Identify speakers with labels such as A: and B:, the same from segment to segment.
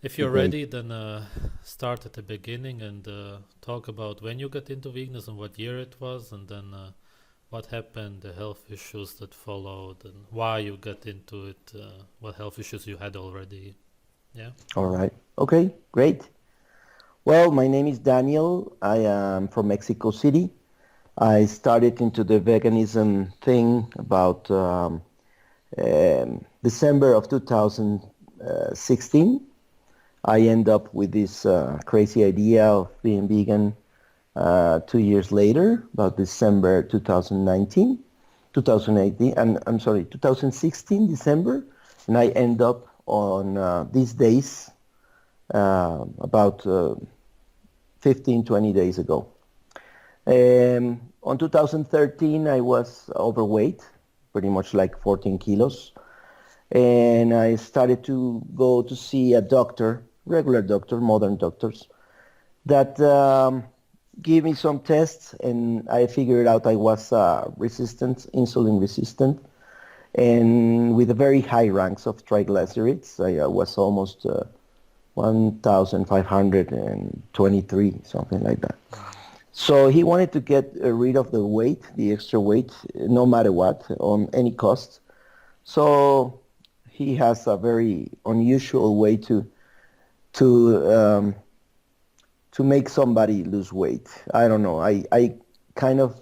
A: If you're
B: Great.
A: ready, then start at the beginning and talk about when you got into veganism, what year it was, and then what happened, the health issues that followed, and why you got into it, what health issues you had already. Yeah.
B: All right. Okay, great. Well, my name is Daniel. I am from Mexico City. I started into the veganism thing about December of 2016. I end up with this crazy idea of being vegan 2 years later, about December 2019, 2018, and I'm sorry, 2016, December, and I end up on these days about 15, 20 days ago. On 2013, I was overweight, pretty much like 14 kilos. And I started to go to see a doctor, regular doctor, modern doctors, that gave me some tests, and I figured out I was resistant, insulin resistant, and with a very high ranks of triglycerides. I was almost 1,523, something like that. So he wanted to get rid of the weight, the extra weight, no matter what, on any cost. So he has a very unusual way to to make somebody lose weight. I don't know. I kind of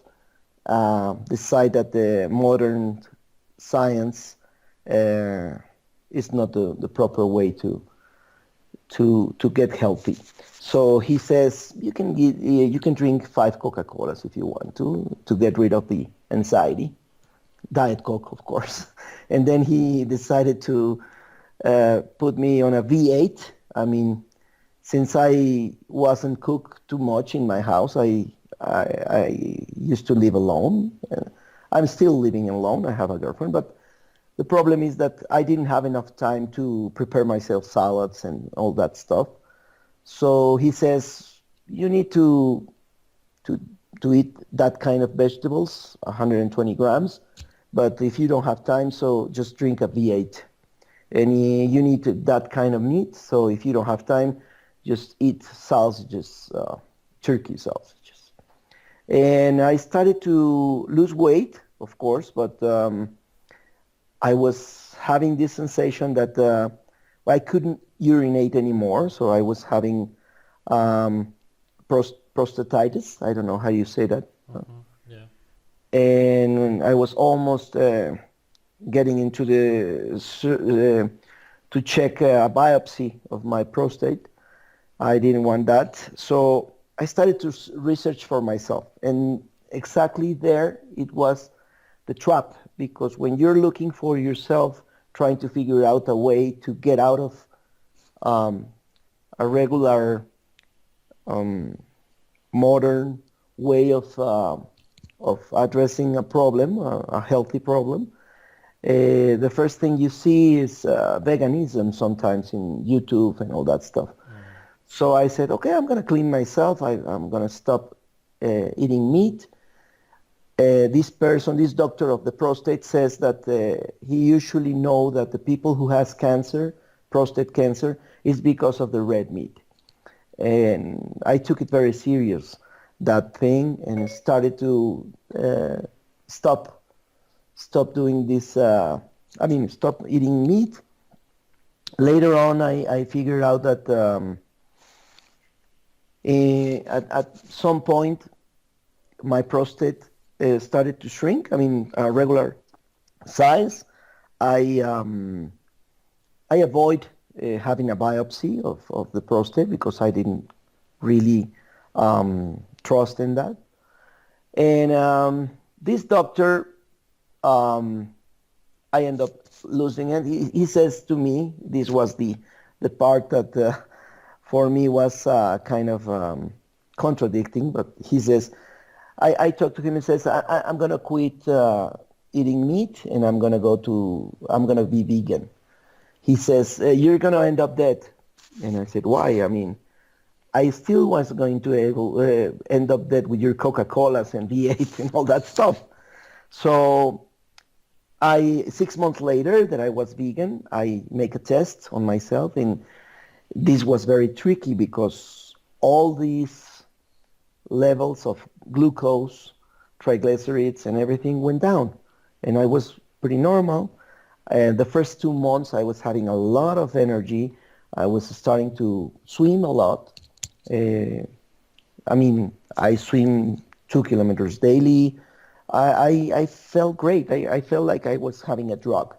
B: decide that the modern science is not the proper way to get healthy. So he says you can drink 5 Coca-Colas if you want to get rid of the anxiety. Diet Coke, of course. And then he decided to put me on a V8. I mean, since I wasn't cooked too much in my house, I used to live alone. I'm still living alone. I have a girlfriend, but the problem is that I didn't have enough time to prepare myself salads and all that stuff. So he says you need to to eat that kind of vegetables, 120 grams. But if you don't have time, so just drink a V8. And you need that kind of meat. So if you don't have time, just eat sausages, turkey sausages. And I started to lose weight, of course, but I was having this sensation that I couldn't urinate anymore. So I was having um, prostatitis. I don't know how you say that.
A: Yeah.
B: And I was almost getting into to check a biopsy of my prostate. I didn't want that, so I started to research for myself, and exactly there it was the trap, because when you're looking for yourself, trying to figure out a way to get out of um, a regular um, modern way of addressing a problem, a healthy problem. The first thing you see is veganism sometimes in YouTube and all that stuff. So I said, okay, I'm going to clean myself. I'm going to stop eating meat. This doctor of the prostate says that he usually know that the people who has cancer, prostate cancer, is because of the red meat. And I took it very serious, that thing, and started to stop doing this. Stop eating meat. Later on, I figured out that at some point my prostate started to shrink. I mean, a regular size. I I avoid having a biopsy of the prostate because I didn't really trust in that. And this doctor, um, I end up losing it. He says to me, this was the part that for me was kind of contradicting, but he says, I talked to him and says, I'm going to quit eating meat and I'm going to be vegan. He says, you're going to end up dead. And I said, why? I mean, I still was going to end up dead with your Coca-Colas and V8 and all that stuff. So 6 months later that I was vegan, I make a test on myself, and This was very tricky because all these levels of glucose, triglycerides, and everything went down. And I was pretty normal. And the first 2 months, I was having a lot of energy. I was starting to swim a lot. Uh, I mean, I swim 2 kilometers daily. I felt great. I felt like I was having a drug.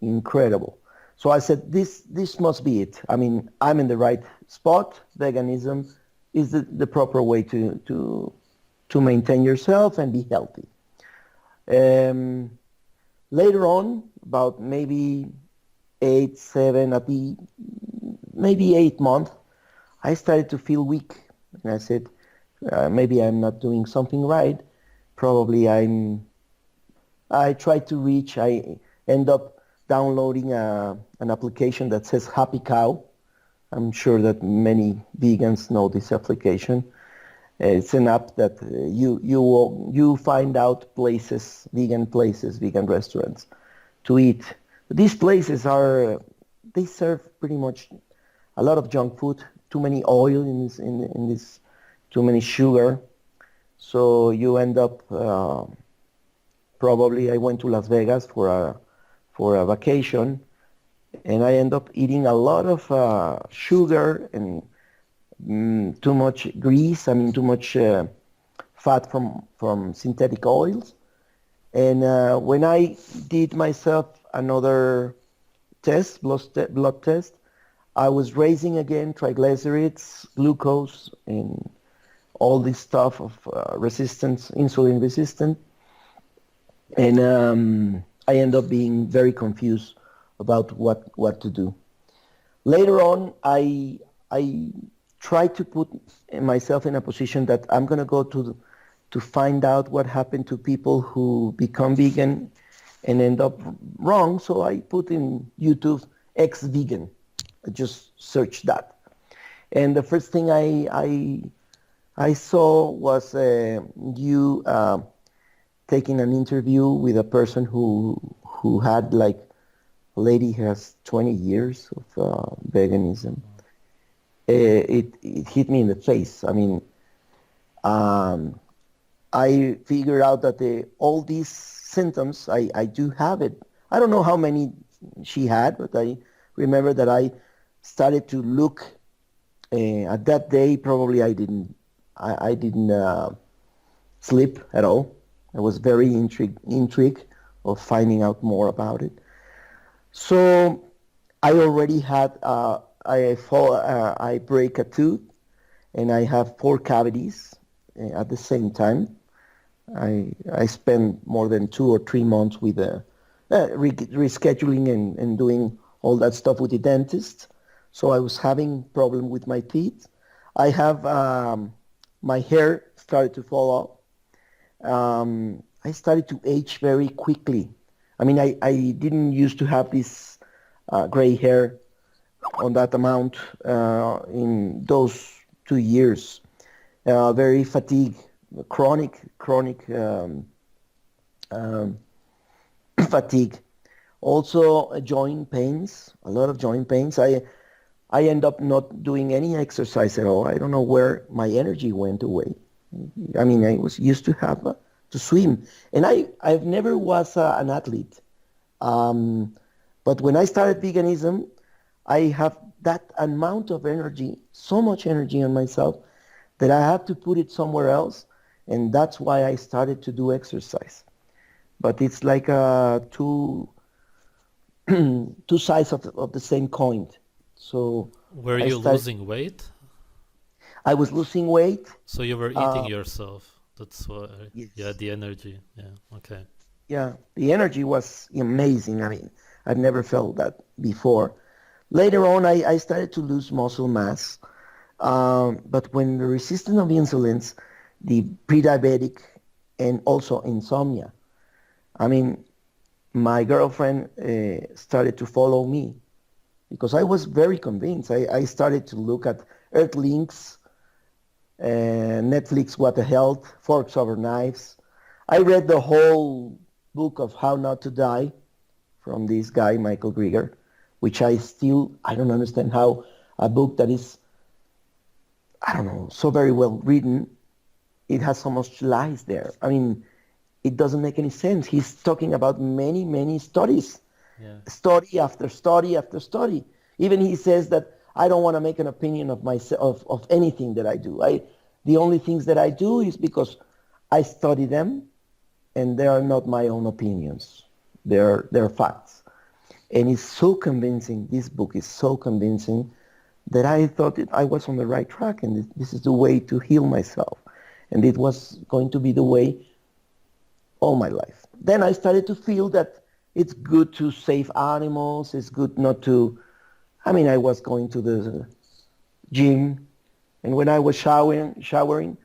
B: Incredible. So I said, this must be it. I mean, I'm in the right spot. Veganism is the proper way to maintain yourself and be healthy. Um, Later on, about maybe 8, 7, at the maybe 8 month, I started to feel weak, and I said, maybe I'm not doing something right. Probably I tried to reach. I end up downloading an application that says Happy Cow. I'm sure that many vegans know this application. It's an app that you find out places, vegan restaurants to eat. These places they serve pretty much a lot of junk food, too many oil in this, too many sugar. So you end up probably I went to Las Vegas for a vacation, and I end up eating a lot of sugar and too much grease. I mean, too much fat from synthetic oils. And when I did myself another test, blood test, I was raising again triglycerides, glucose, and all this stuff of resistance, insulin resistant. And I end up being very confused about what to do. Later on, I tried to put myself in a position that I'm going to go to find out what happened to people who become vegan and end up wrong. So I put in YouTube ex-vegan. I just searched that. And the first thing I saw was you taking an interview with a person who had like a lady who has 20 years of veganism. It hit me in the face. I mean, um, I figured out that all these symptoms, I do have it. I don't know how many she had, but I remember that I started to look at that day. Probably I didn't sleep at all. I was very intrigued of finding out more about it. So I already had I break a tooth, and I have 4 cavities at the same time. I spent more than 2 or 3 months with rescheduling and doing all that stuff with the dentist. So I was having problem with my teeth. I have my hair started to fall off. I started to age very quickly. I mean, I didn't used to have this gray hair on that amount in those 2 years. Very fatigue, chronic um, fatigue. Also joint pains, a lot of joint pains. I end up not doing any exercise at all. I don't know where my energy went away. I mean, I was used to have to swim, and I've never was an athlete. Um, but when I started veganism, I have that amount of energy, so much energy on myself that I have to put it somewhere else, and that's why I started to do exercise. But it's like two sides of the same coin. So
A: Were
B: I
A: you
B: started.
A: losing weight?
B: I was losing weight.
A: So you were eating
B: Uh,
A: yourself. That's why, yeah,
B: yes,
A: the energy. Yeah, okay.
B: yeah. The energy was amazing. I mean, I've never felt that before. Later on, I started to lose muscle mass. But when the resistance of insulins, the pre-diabetic, and also insomnia. I mean, my girlfriend started to follow me because I was very convinced. I started to look at Earthlinks, Netflix What the Health, Forks Over Knives. I read the whole book of How Not to Die from this guy, Michael Greger, which I don't understand how a book that is, I don't know, so very well written. It has so much lies there. I mean, it doesn't make any sense. He's talking about many, many studies,
A: Yeah.
B: study after study after study. Even he says that I don't want to make an opinion of myself of anything that I do. The only things that I do is because I study them, and they are not my own opinions. They're facts. And it's so convincing. This book is so convincing that I thought I was on the right track, and this is the way to heal myself. And it was going to be the way all my life. Then I started to feel that it's good to save animals. It's good not to. I mean, I was going to the gym, and when I was showering,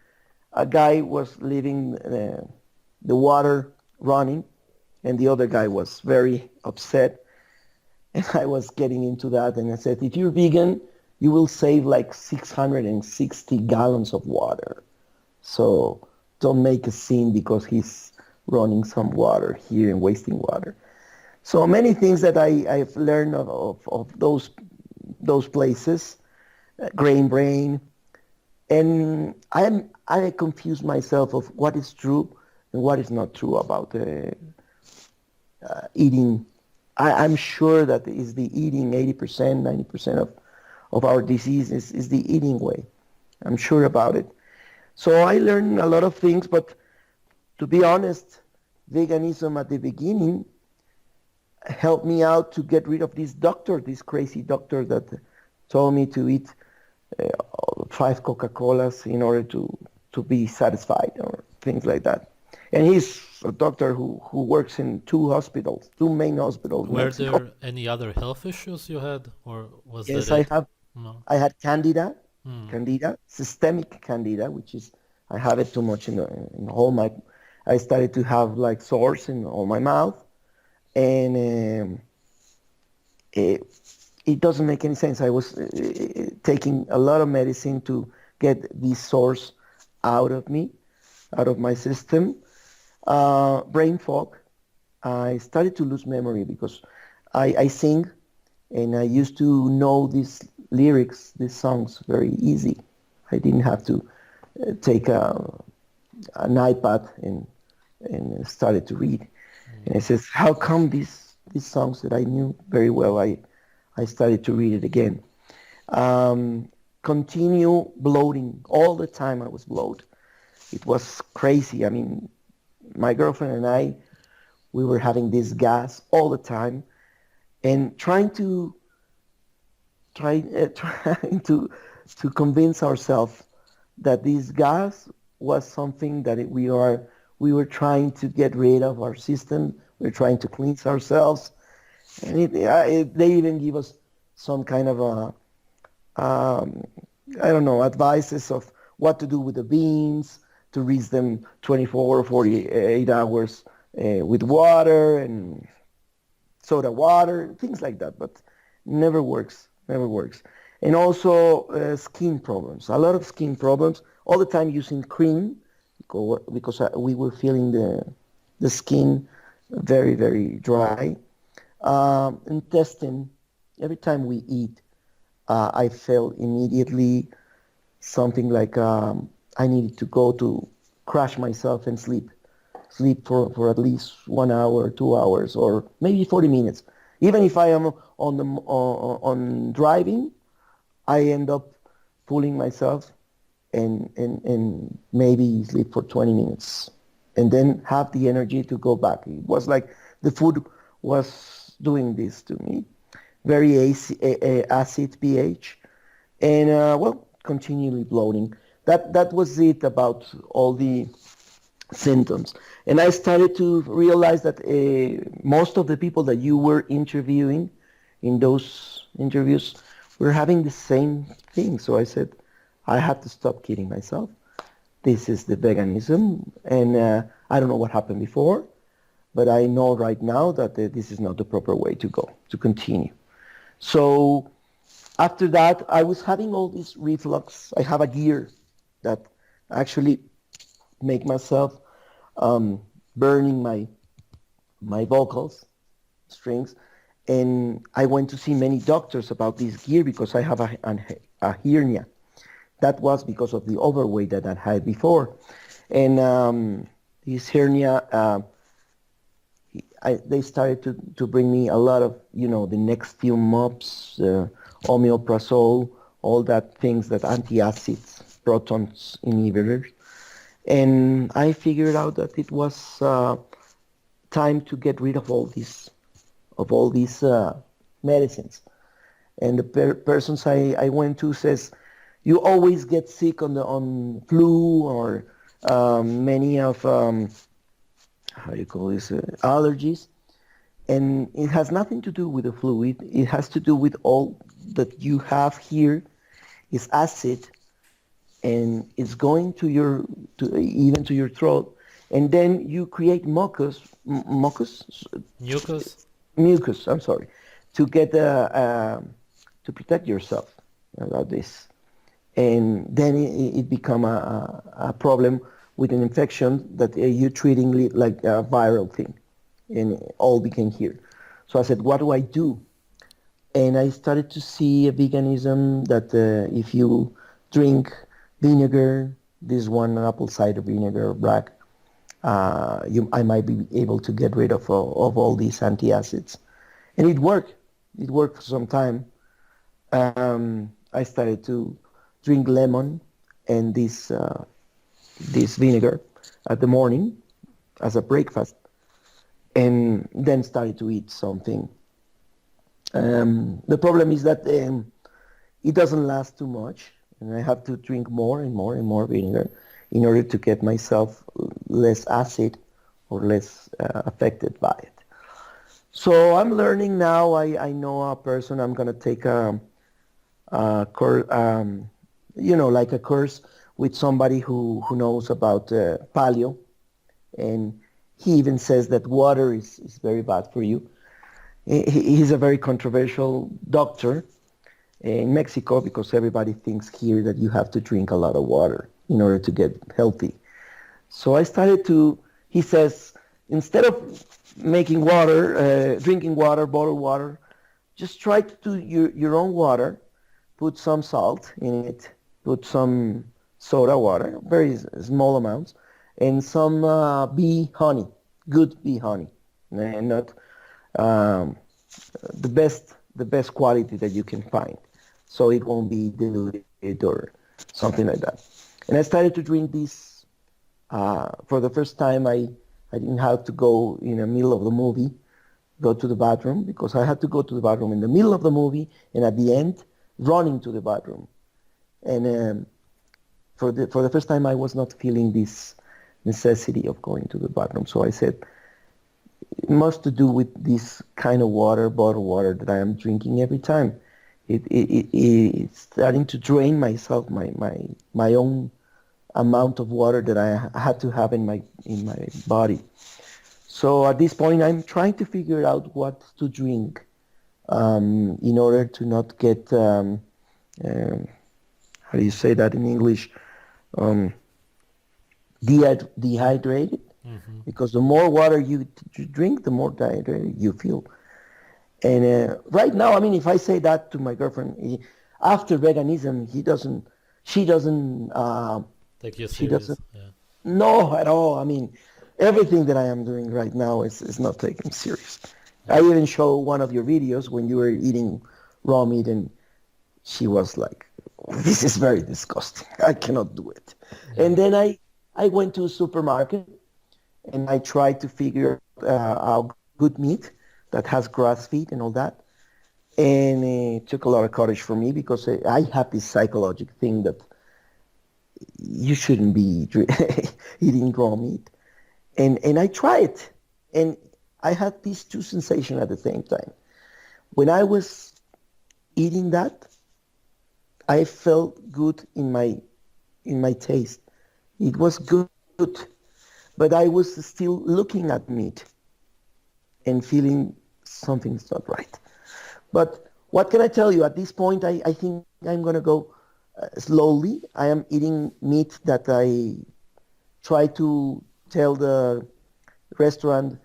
B: a guy was leaving the water running, and the other guy was very upset. And I was getting into that, and I said, if you're vegan, you will save like 660 gallons of water. So don't make a scene because he's running some water here and wasting water. So many things that I've learned of those places, grain brain, and I confuse myself of what is true and what is not true about eating. I'm sure that is the eating 80%, 90% of our disease is the eating way. I'm sure about it. So I learned a lot of things, but to be honest, veganism at the beginning helped me out to get rid of this doctor, this crazy doctor that told me to eat uh, 5 Coca-Colas in order to be satisfied or things like that. And he's a doctor who works in two main hospitals in
A: Were
B: Mexico.
A: there any other health issues you had, or was that
B: Yes,
A: it? No.
B: I had candida,
A: Hmm.
B: systemic candida, which is I have it too much in all my. I started to have like sores in all my mouth, and it, it doesn't make any sense. I was taking a lot of medicine to get these sores out of me, out of my system. Brain fog. I started to lose memory because I sing, and I used to know these lyrics, these songs very easy. I didn't have to take an iPad and started to read. And I says, how come these songs that I knew very well, I started to read it again. Continue bloating all the time. I was bloated. It was crazy. I mean, my girlfriend and I, we were having this gas all the time, and trying to convince ourselves that this gas was something that we were trying to get rid of our system. We are trying to cleanse ourselves, and they even give us some kind of um, I don't know, advices of what to do with the beans, to reach them 24 or 48 hours with water and soda water, things like that, but never works, never works. And also skin problems, a lot of skin problems, all the time using cream because we were feeling the skin very, very dry. Intestine, every time we eat, I felt immediately something like I needed to go to crash myself and sleep for at least 1 hour, 2 hours, or maybe 40 minutes. Even if I am on driving, I end up pulling myself and maybe sleep for 20 minutes and then have the energy to go back. It was like the food was doing this to me. Very acid pH, and well, continually bloating. That was it about all the symptoms. And I started to realize that most of the people that you were interviewing in those interviews were having the same thing. So I said, I have to stop kidding myself. This is the veganism, and I don't know what happened before, but I know right now that this is not the proper way to go, to continue. So after that, I was having all this reflux. I have a gear that actually make myself burning my vocals strings, And I went to see many doctors about this gear because I have a hernia. That was because of the overweight that I had before. And this hernia, they started to bring me a lot of, the next few mops, omeprazole, all that things that antacids, protons inhibitors. And I figured out that it was time to get rid of all these medicines. And the persons I went to says, you always get sick on flu or many of how do you call this allergies, and it has nothing to do with the flu. It has to do with all that you have here is acid, and it's going to even to your throat, and then you create
A: Mucus?
B: mucus. I'm sorry, to get to protect yourself about this, and then it become a problem with an infection that you're treating like a viral thing, and it all became here. So I said, what do I do? And I started to see a veganism that if you drink vinegar, this one apple cider vinegar black, I might be able to get rid of all these antacids, and it worked. It worked for some time. I started to drink lemon and this vinegar at the morning as a breakfast, and then started to eat something. The problem is that it doesn't last too much, and I have to drink more and more and more vinegar in order to get myself less acid or less affected by it. So I'm learning now. I know a person. I'm gonna take a course, like a course with somebody who knows about paleo, and he even says that water is very bad for you. He's a very controversial doctor in Mexico because everybody thinks here that you have to drink a lot of water in order to get healthy. So I started to, he says, instead of making water, drinking water, bottled water, just try to do your own water, put some salt in it, put some soda water, very small amounts, and some bee honey, good bee honey, and not the best quality that you can find, so it won't be diluted or something like that. And I started to drink this. For the first time, I didn't have to go in the middle of the movie, go to the bathroom, because I had to go to the bathroom in the middle of the movie and at the end, running to the bathroom. And for the first time, I was not feeling this necessity of going to the bathroom. So I said, it must to do with this kind of water, bottled water that I am drinking every time. It's starting to drain myself, my own amount of water that I had to have in my body. So at this point, I'm trying to figure out what to drink in order to not get how do you say that in English? Um, dehydrated, because the more water you drink, the more dehydrated you feel. And right now, I mean, if I say that to my girlfriend, after veganism, she doesn't,
A: Take you
B: she
A: serious,
B: doesn't
A: yeah.
B: know at all. I mean, everything that I am doing right now is not taken serious. I
A: Yeah.
B: even show one of your videos when you were eating raw meat, and she was like, "This is very disgusting. I cannot do it."
A: Yeah.
B: And then I went to a supermarket and I tried to figure out good meat that has grass feed and all that. And it took a lot of courage for me because I have this psychological thing that you shouldn't be eating raw meat. And I tried, and I had these two sensations at the same time. When I was eating that, I felt good in my taste. It was good, but I was still looking at meat and feeling something's not right. But what can I tell you? At this point, I think I'm going to go slowly. I am eating meat that I try to tell the restaurant,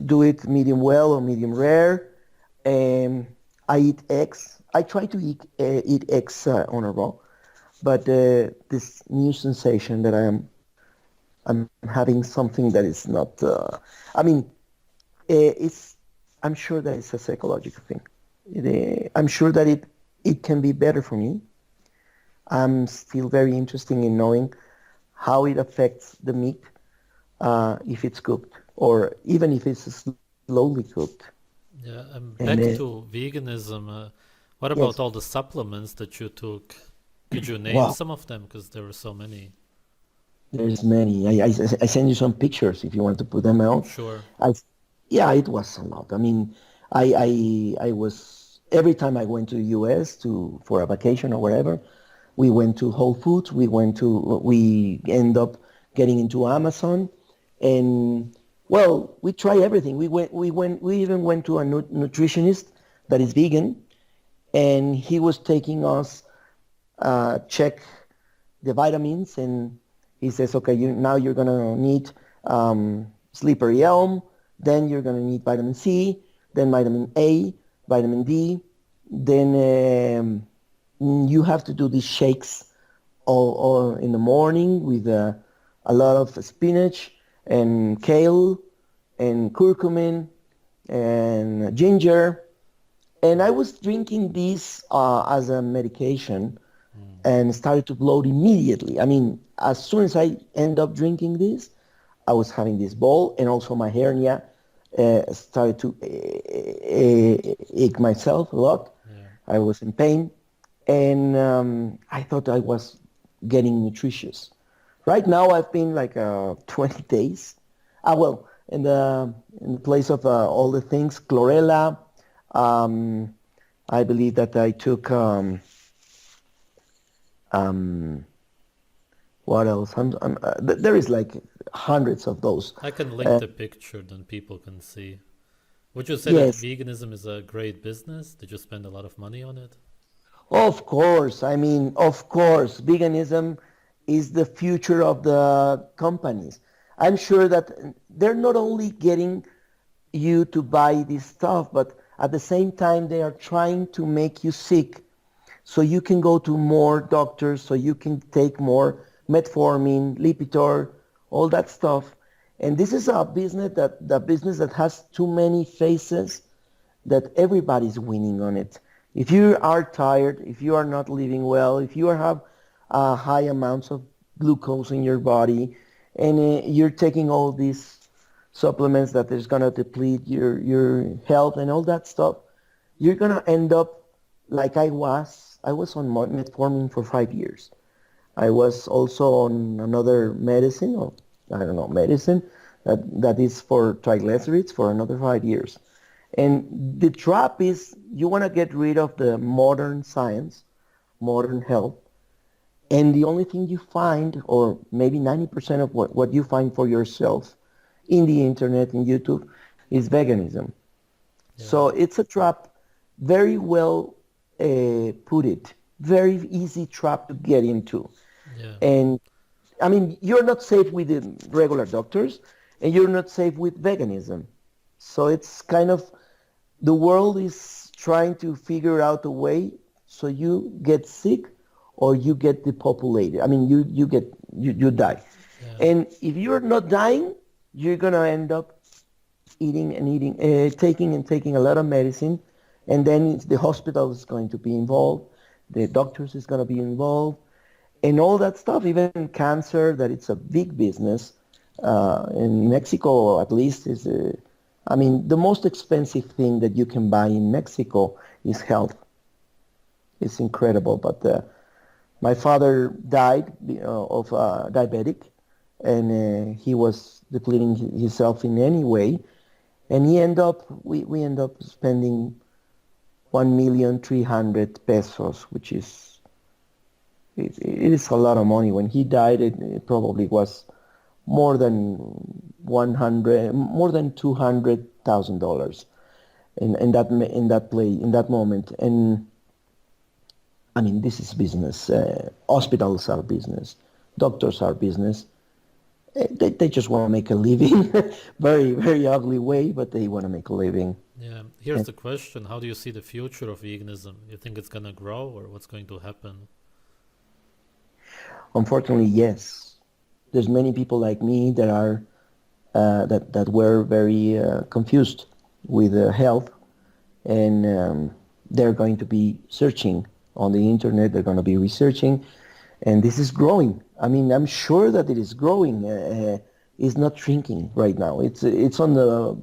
B: do it medium well or medium rare. Um, I eat eggs. I try to eat eggs on a raw, but this new sensation that I'm having something that is not. I mean, it's. I'm sure that it's a psychological thing. I'm sure that it can be better for me. I'm still very interested in knowing how it affects the meat if it's cooked or even if it's slowly cooked.
A: Yeah,
B: And
A: back to veganism. What
B: yes,
A: about all the supplements that you took? Could you name
B: wow,
A: some of them? Because there were so many.
B: there's many. I send you some pictures if you want to put them out.
A: Sure.
B: I, yeah, it was a lot. I mean, I was every time I went to the U.S. to for a vacation or whatever, we went to Whole Foods. We end up getting into Amazon, and well, we try everything. We even went to a nutritionist that is vegan, and he was taking us check the vitamins, and he says, okay, now you're gonna need slippery elm, then you're gonna need vitamin C, then vitamin A, vitamin D, then you have to do these shakes all in the morning with a lot of spinach and kale and curcumin and ginger. And I was drinking this as a medication
A: Mm.
B: and started to bloat immediately. I mean, as soon as I end up drinking this, I was having this ball, and also my hernia started to ache myself a lot.
A: Yeah.
B: I was in pain, and I thought I was getting nutritious. Right now, I've been like 20 days. Well, in the place of all the things, chlorella. Um, I believe that I took um, what else? There is like hundreds of those.
A: I can link
B: Uh,
A: the picture, then people can see. Would you say that
B: yes,
A: veganism is a great business? Did you spend a lot of money on it?
B: of course. I mean, of course, veganism is the future of the companies. I'm sure that they're not only getting you to buy this stuff, but at the same time, they are trying to make you sick so you can go to more doctors, so you can take more metformin, Lipitor, all that stuff. And this is a business that the business that has too many faces that everybody's winning on it. If you are tired, if you are not living well, if you have high amounts of glucose in your body, and you're taking all these supplements that is going to deplete your health and all that stuff, you're going to end up like I was. I was on metformin for 5 years. I was also on another medicine, or I don't know, medicine that is for triglycerides for another 5 years. And the trap is you want to get rid of the modern science, modern health, and the only thing you find, or maybe 90% of what you find for yourself in the internet and YouTube, is veganism.
A: Yeah.
B: So it's a trap, very well put it, very easy trap to get into.
A: Yeah.
B: And I mean, you're not safe with the regular doctors, and you're not safe with veganism. So it's kind of the world is trying to figure out a way so you get sick or you get depopulated. I mean, you die.
A: Yeah.
B: And if you're not dying, you're gonna end up eating and eating, taking and taking a lot of medicine, and then the hospital is going to be involved, the doctors is going to be involved, and all that stuff. Even cancer, that it's a big business. In Mexico, at least, is I mean, the most expensive thing that you can buy in Mexico is health. It's incredible. But my father died of diabetic, and he was depleting himself in any way, and we end up spending 1,300,000 pesos, which is it is a lot of money. When he died, it probably was more than more than $200,000 in that moment. And I mean, this is business. Hospitals are business. Doctors are business. They just want to make a living. Very, very ugly way, but they want to make a living.
A: Yeah. Here's
B: And
A: the question: how do you see the future of veganism? You think it's gonna grow, or what's going to happen?
B: unfortunately, yes, there's many people like me that are that were very confused with health, and they're going to be searching on the internet. They're going to be researching, and this is growing. I mean, I'm sure that it is growing. It's not shrinking right now. It's on the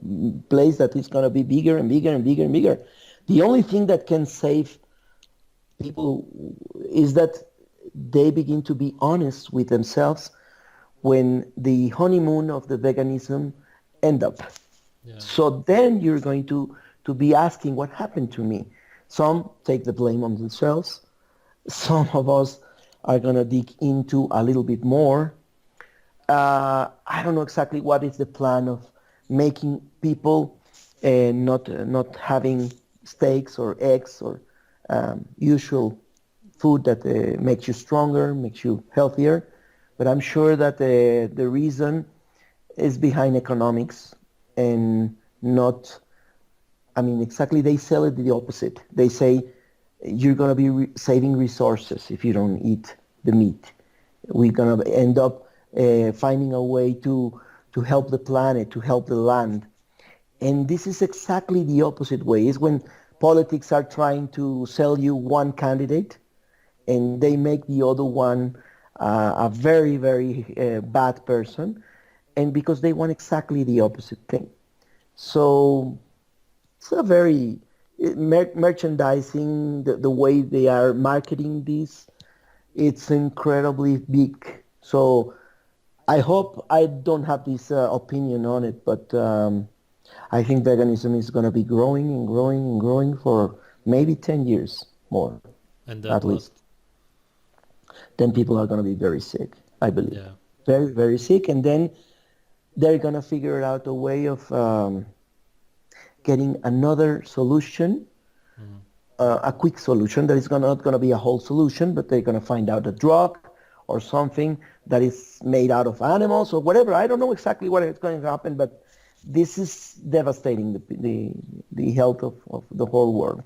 B: place that it's going to be bigger and bigger and bigger and bigger. The only thing that can save people is that they begin to be honest with themselves when the honeymoon of the veganism end up.
A: Yeah.
B: So then you're going to be asking what happened to me. Some take the blame on themselves. Some of us are going to dig into a little bit more. I don't know exactly what is the plan of making people not having steaks or eggs or usual food that makes you stronger, makes you healthier. But I'm sure that the reason is behind economics and not, I mean, exactly they sell it the opposite. They say you're going to be saving resources if you don't eat the meat. We're going to end up finding a way to help the planet, to help the land. And this is exactly the opposite way. Is when politics are trying to sell you one candidate and they make the other one a very, very bad person, and because they want exactly the opposite thing. So it's a very merchandising, the way they are marketing this, it's incredibly big. So I hope I don't have this opinion on it, but I think veganism is going to be growing and growing and growing for maybe 10 years more,
A: And
B: at
A: then
B: least.
A: what?
B: Then people are going to be very sick, I believe.
A: Yeah.
B: Very, very sick. And then they're going to figure out a way of getting another solution,
A: Mm.
B: a quick solution that is not going to be a whole solution, but they're going to find out a drug or something that is made out of animals or whatever. I don't know exactly what is going to happen, but this is devastating the health of the whole world.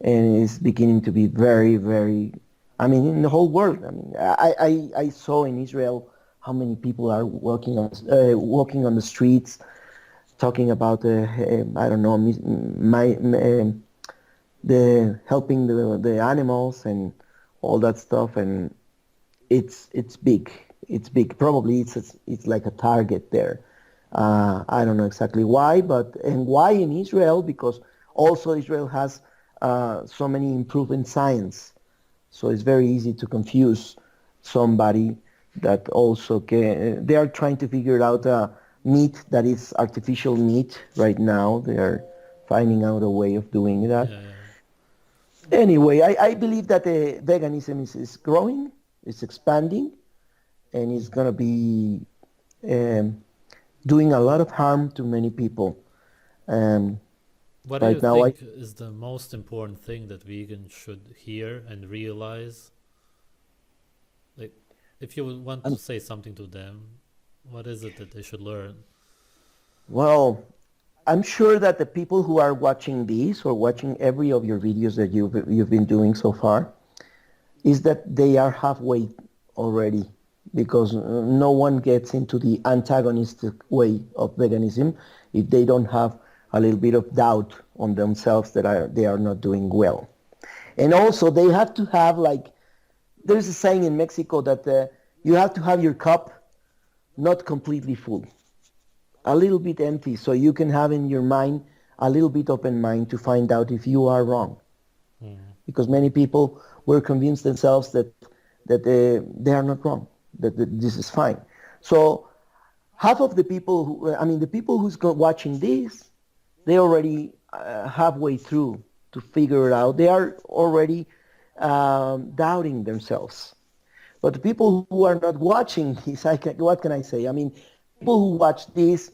B: And it's beginning to be very, very, I mean, in the whole world. I mean, I saw in Israel how many people are walking on the streets talking about I don't know the helping the animals and all that stuff, and it's big. It's big. Probably it's like a target there. I don't know exactly why, but and why in Israel, because also Israel has so many improvement science, so it's very easy to confuse somebody that also can. They are trying to figure out meat that is artificial meat right now. They are finding out a way of doing that.
A: Yeah. Yeah.
B: Anyway, I believe that veganism is growing, it's expanding, and it's going to be um, doing a lot of harm to many people. Um,
A: What do you
B: right now,
A: think is the most important thing that vegans should hear and realize? Like, if you would want to
B: I'm,
A: say something to them, what is it that they should learn?
B: well, I'm sure that the people who are watching these or watching every of your videos that you've been doing so far is that they are halfway already, because no one gets into the antagonistic way of veganism if they don't have a little bit of doubt on themselves that they are not doing well. And also they have to have, like, there's a saying in Mexico that you have to have your cup not completely full, a little bit empty, so you can have in your mind a little bit open mind to find out if you are wrong,
A: Mm.
B: because many people were convinced themselves that they are not wrong, that this is fine. So half of the people who, I mean, the people who's watching this, they already halfway through to figure it out. They are already doubting themselves. But the people who are not watching this, what can I say? I mean, people who watch this,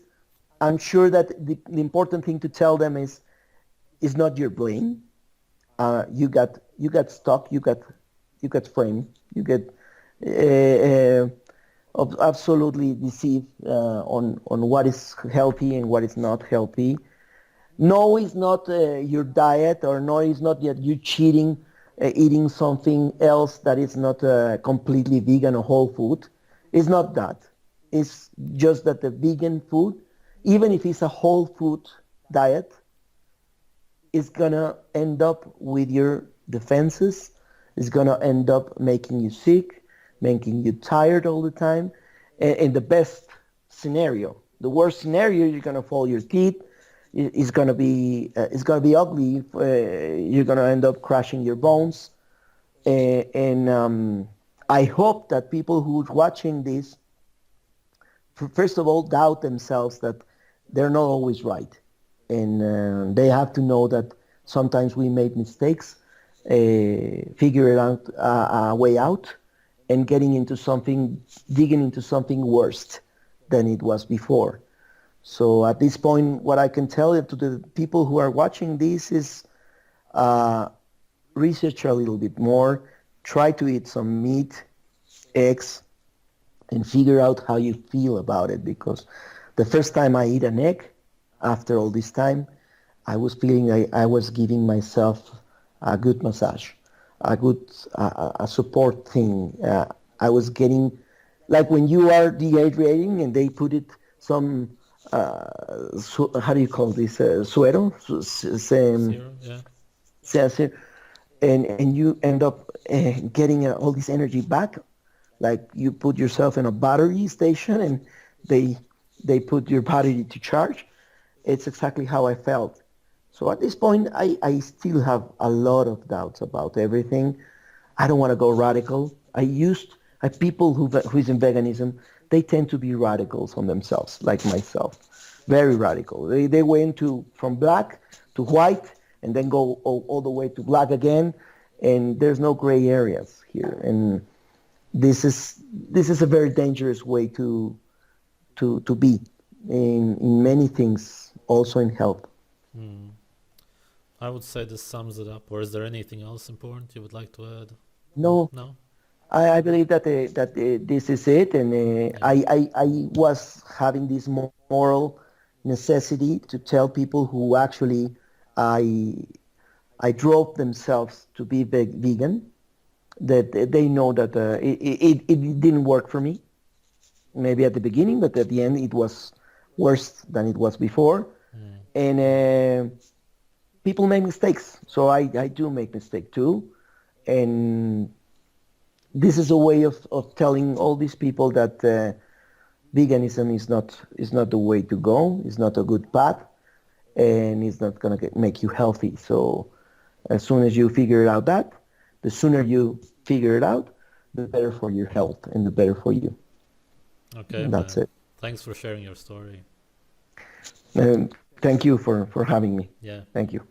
B: I'm sure that the important thing to tell them is not your blame. You got stuck. You got framed. You get absolutely deceived on what is healthy and what is not healthy. No, it's not your diet, or no, it's not that you cheating, eating something else that is not completely vegan or whole food. It's not that. It's just that the vegan food, even if it's a whole food diet, is gonna end up with your defenses. It's gonna end up making you sick, making you tired all the time. In the best scenario, the worst scenario, you're gonna fall your teeth. It's gonna be ugly. You're gonna end up crashing your bones. And I hope that people who's watching this, first of all, doubt themselves that they're not always right, and they have to know that sometimes we make mistakes, figure it out a way out, and digging into something worse than it was before. So at this point, what I can tell you to the people who are watching this is uh, research a little bit more, try to eat some meat, eggs, and figure out how you feel about it. Because the first time I eat an egg, after all this time, I was feeling I was giving myself a good massage, a good a support thing. I was getting, like when you are dehydrating and they put it some how do you call this, suero,
A: Zero, yeah.
B: se- and you end up getting all this energy back, like you put yourself in a battery station and they they put your battery to charge. It's exactly how I felt. So at this point, I still have a lot of doubts about everything. I don't want to go radical. People who is in veganism, they tend to be radicals on themselves, like myself, very radical. They went to from black to white and then go all the way to black again, and there's no gray areas here. And this is a very dangerous way to be in many things, also in health.
A: Hmm. I would say this sums it up. Or is there anything else important you would like to add?
B: No,
A: No?
B: I believe that this is it, and
A: Yeah.
B: I was having this moral necessity to tell people who actually I I drove themselves to be vegan, that they know that it didn't work for me. Maybe at the beginning, but at the end it was worse than it was before.
A: Hmm.
B: And people make mistakes, so I do make mistake too. And this is a way of telling all these people that veganism is not the way to go. It's not a good path, and it's not gonna make you healthy. So as soon as you figure out that, the sooner you figure it out, the better for your health and the better for you.
A: Okay,
B: That's
A: man.
B: it.
A: Thanks for sharing your story.
B: And thank you for having me.
A: Yeah.
B: Thank you.